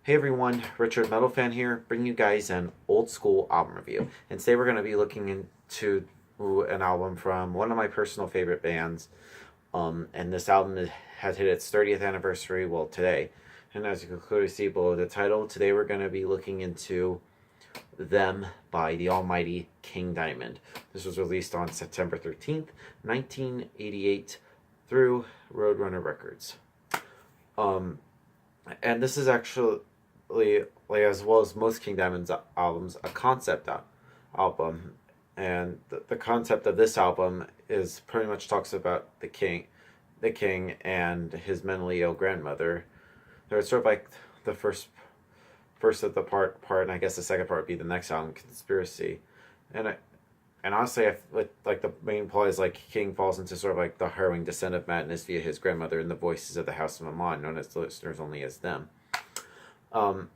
Hey everyone, Richard Metal Fan here, bringing you guys an old school album review. And today we're going to be looking into an album from one of my personal favorite bands. And this album has hit its 30th anniversary, well, today. And as you can clearly see below the title, today we're going to be looking into Them by the almighty King Diamond. This was released on September 13th, 1988 through Roadrunner Records. And this is actually, like as well as most King Diamond's albums, a concept album. And the concept of this album is pretty much talks about the king and his mentally ill grandmother. They're sort of like the first of the part, and I guess the second part would be the next album, Conspiracy. And honestly, with like the main plot is like King falls into sort of like the harrowing descent of madness via his grandmother and the voices of the House of Amon, known as the listeners only as them. Um,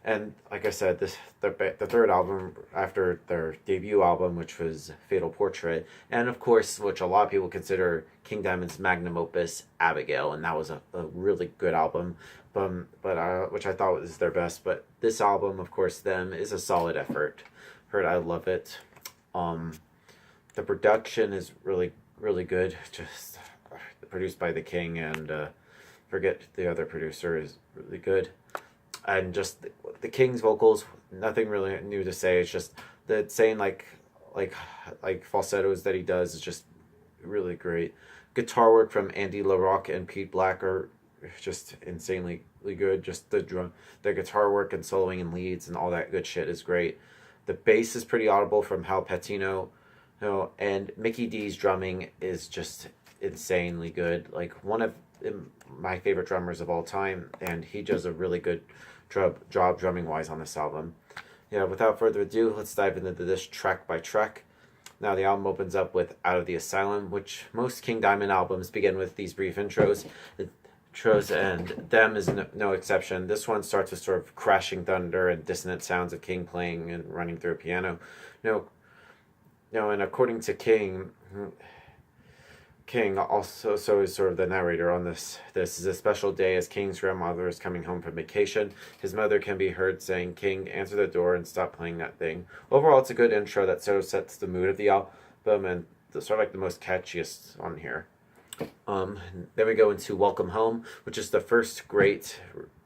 and like I said, the third album after their debut album, which was Fatal Portrait, and of course, which a lot of people consider King Diamond's magnum opus, Abigail, and that was a really good album, but which I thought was their best. But this album, of course, Them, is a solid effort. Heard I love it. Um, the production is really good. Just produced by the King, and forget the other producer is really good. And just the King's vocals, nothing really new to say. It's just the saying like falsettos that he does is just really great. Guitar work from Andy LaRocque and Pete Black are just insanely good. Just the guitar work and soloing and leads and all that good shit is great. The bass is pretty audible from Hal Patino, and Mikkey D's drumming is just insanely good. Like one of my favorite drummers of all time, and he does a really good job drumming wise on this album. Yeah, without further ado, let's dive into this track by track. Now the album opens up with Out of the Asylum, which most King Diamond albums begin with these brief intros. And Them is no exception. This one starts with sort of crashing thunder and dissonant sounds of King playing and running through a piano. And according to King also is sort of the narrator on this. This is a special day as King's grandmother is coming home from vacation. His mother can be heard saying, "King, answer the door and stop playing that thing." Overall, it's a good intro that sort of sets the mood of the album and sort of like the most catchiest on here. Then we go into Welcome Home, which is the first great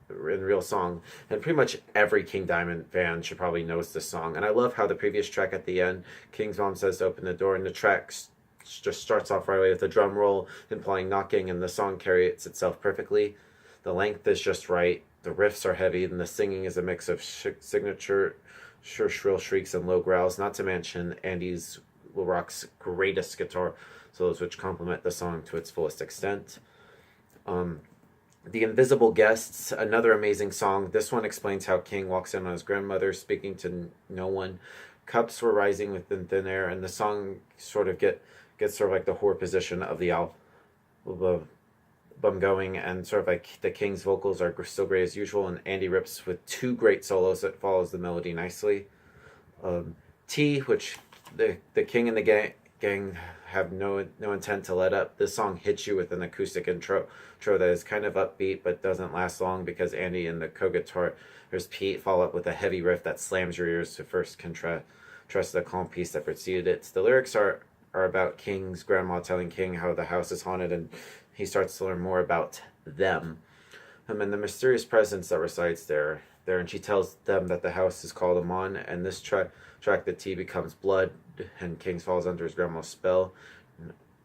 and real song, and pretty much every King Diamond fan should probably knows this song. And I love how the previous track at the end, King's mom says to open the door, and the track just starts off right away with a drum roll implying knocking, and the song carries itself perfectly. The length is just right, the riffs are heavy, and the singing is a mix of signature shrill shrieks and low growls, not to mention Andy's LaRocque's greatest guitar solos, which complement the song to its fullest extent. The Invisible Guests, another amazing song. This one explains how King walks in on his grandmother, speaking to no one. Cups were rising within thin air, and the song sort of gets sort of like the horror position of the album going, and sort of like the King's vocals are still great as usual, and Andy rips with two great solos that follows the melody nicely. T, which the King and the gang have no intent to let up. This song hits you with an acoustic intro that is kind of upbeat but doesn't last long because Andy and the co-guitarist Pete follow up with a heavy riff that slams your ears to first contrast the calm piece that preceded it. The lyrics are about King's grandma telling King how the house is haunted, and he starts to learn more about them and the mysterious presence that resides there. And she tells them that the house is called Amon, and this track the T becomes blood, and King falls under his grandma's spell.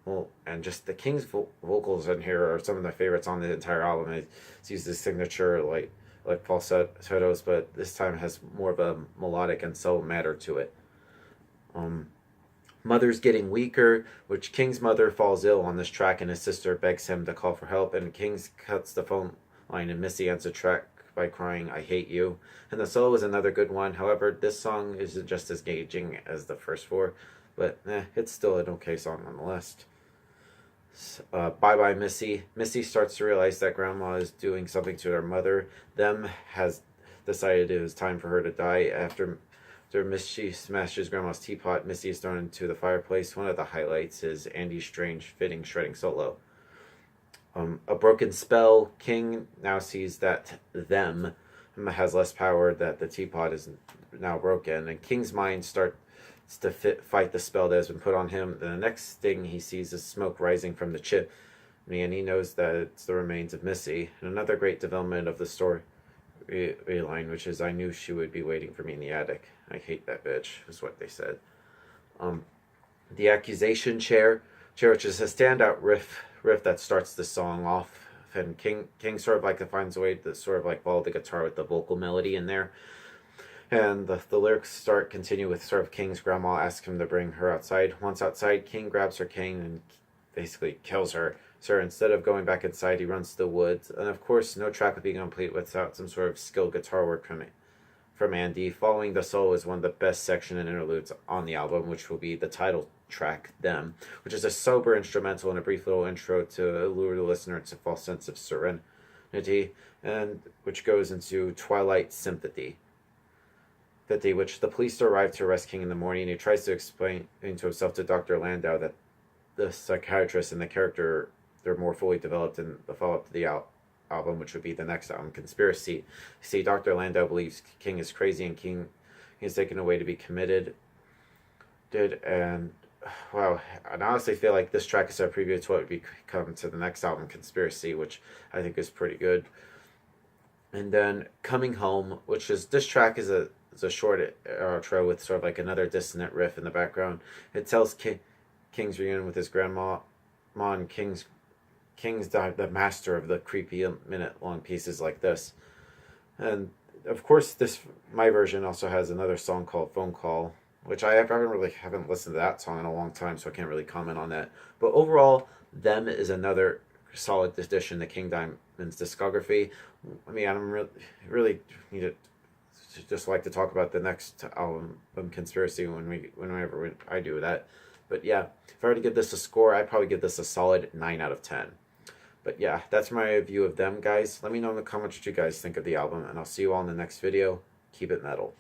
Well, and just the King's vocals in here are some of my favorites on the entire album. It's used his signature like falsettos, but this time has more of a melodic and soul matter to it. Mother's Getting Weaker, which King's mother falls ill on this track, and his sister begs him to call for help, and King cuts the phone line, and Missy ends the track by crying, "I hate you." And the solo is another good one. However, this song isn't just as engaging as the first four, but it's still an okay song nonetheless. Bye Bye Missy. Missy starts to realize that grandma is doing something to her mother. Them has decided it was time for her to die. After Missy smashes grandma's teapot, Missy is thrown into the fireplace. One of the highlights is Andy's strange fitting shredding solo. A broken spell. King now sees that them has less power, that the teapot is now broken, and King's mind starts to fight the spell that has been put on him. Then the next thing he sees is smoke rising from the chimney, and he knows that it's the remains of Missy. And another great development of the story line, which is, I knew she would be waiting for me in the attic. I hate that bitch, is what they said. The accusation chair, which is a standout riff that starts the song off. And King sort of like finds a way to sort of like follow the guitar with the vocal melody in there. And the lyrics continue with sort of King's grandma asks him to bring her outside. Once outside, King grabs her cane and basically kills her. So instead of going back inside, he runs to the woods. And of course, no track would be complete without some sort of skilled guitar work from Andy. Following the Solo is one of the best section and interludes on the album, which will be the title track, Them, which is a sober instrumental and a brief little intro to lure the listener into a false sense of serenity, and which goes into Twilight Sympathy, which the police arrive to arrest King in the morning. He tries to explain to himself to Dr. Landau that the psychiatrist and the character, they're more fully developed in the follow-up to the album, which would be the next album, Conspiracy. See, Dr. Landau believes King is crazy and King is taken away to be committed. And wow, I honestly feel like this track is a preview to what would become to the next album, Conspiracy, which I think is pretty good. And then Coming Home, which is, this track is a short outro with sort of like another dissonant riff in the background. It tells King's reunion with his grandma, and King's the master of the creepy minute-long pieces like this. And of course, my version also has another song called Phone Call, which I haven't listened to that song in a long time, so I can't really comment on that. But overall, Them is another solid addition to King Diamond's discography. I mean, I'm really need to just like to talk about the next album, Conspiracy, whenever I do that. But yeah, if I were to give this a score, I'd probably give this a solid 9 out of 10. But yeah, that's my review of Them, guys. Let me know in the comments what you guys think of the album, and I'll see you all in the next video. Keep it metal.